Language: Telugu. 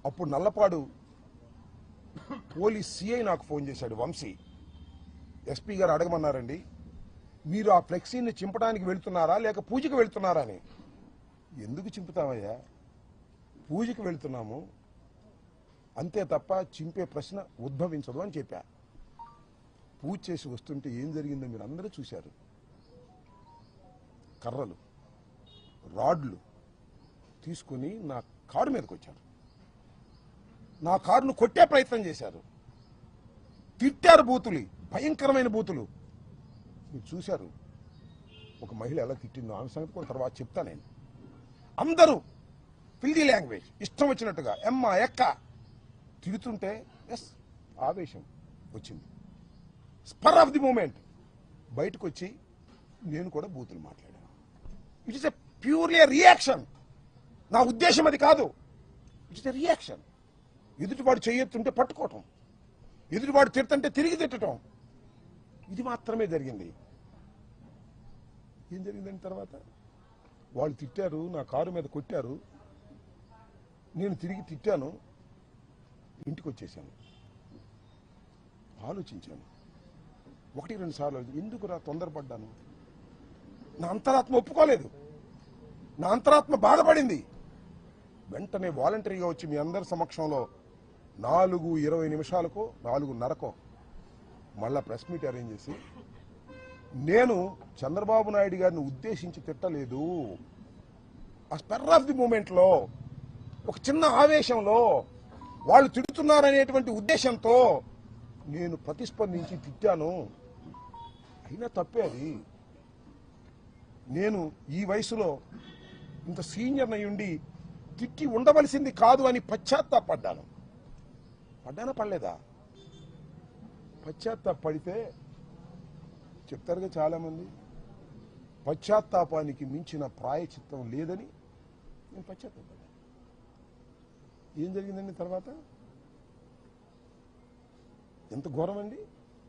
అప్పుడు నల్లపాడు పోలీస్ సిఐ నాకు ఫోన్ చేశాడు, వంశీ. ఎస్పీ గారు అడగమన్నారండి, మీరు ఆ ఫ్లెక్సీని చింపడానికి వెళ్తున్నారా లేక పూజకి వెళ్తున్నారా అని. ఎందుకు చింపుతామయ్యా, పూజకి వెళ్తున్నాము అంతే తప్ప చింపే ప్రశ్న ఉద్భవించదు అని చెప్పా. పూజ చేసి వస్తుంటే ఏం జరిగిందో మీరు అందరూ చూశారు. కర్రలు, రాడ్లు తీసుకుని నా కారు మీదకి వచ్చారు. నా కారును కొట్టే ప్రయత్నం చేశారు. తిట్టారు, బూతులు, భయంకరమైన బూతులు. మీరు చూశారు ఒక మహిళ ఎలా తిట్టిందో, ఆమె సంగతి కూడా తర్వాత చెప్తా నేను. అందరూ ఫిల్దీ లాంగ్వేజ్ ఇష్టం వచ్చినట్టుగా ఎమ్మ ఎక్క తిడుతుంటే ఎస్ ఆవేశం వచ్చింది. స్పర్ ఆఫ్ ది మూమెంట్ బయటకు వచ్చి నేను కూడా బూతులు మాట్లాడాను. It is a purely reaction. నా ఉద్దేశం అది కాదు. It is a reaction. ఎదుటివాడు చేయొత్తుంటే పట్టుకోవటం, ఎదుటివాడు తిడుతుంటే తిరిగి తిట్టడం, ఇది మాత్రమే జరిగింది. ఏం జరిగిందని తర్వాత వాళ్ళు తిట్టారు, నా కారు మీద కొట్టారు, నేను తిరిగి తిట్టాను, ఇంటికి వచ్చేసాను. ఆలోచించాను 1-2 సార్లు, ఎందుకురా తొందరపడ్డాను. నా అంతరాత్మ ఒప్పుకోలేదు, నా అంతరాత్మ బాధపడింది. వెంటనే వాలంటరీగా వచ్చి మీ అందరి సమక్షంలో 4:20 4:30 మళ్ళా ప్రెస్ మీట్ అరేంజ్ చేసి, నేను చంద్రబాబు నాయుడు గారిని ఉద్దేశించి తిట్టలేదు. ఆ స్పెర్ ఆఫ్ ది మూమెంట్లో, ఒక చిన్న ఆవేశంలో, వాళ్ళు తిడుతున్నారనేటువంటి ఉద్దేశంతో నేను ప్రతిస్పందించి తిట్టాను. అయినా తప్పే అది. నేను ఈ వయసులో ఇంత సీనియర్ అయ్యుండి తిట్టి ఉండవలసింది కాదు అని పశ్చాత్తాపడ్డాను. పడ్డానా పడలేదా? పశ్చాత్తాపడితే చెప్తారుగా చాలామంది, పశ్చాత్తాపానికి మించిన ప్రాయచిత్తం లేదని నేను పశ్చాత్తాపడ్డాను. ఏం జరిగిందండి తర్వాత? ఎంత ఘోరమండి.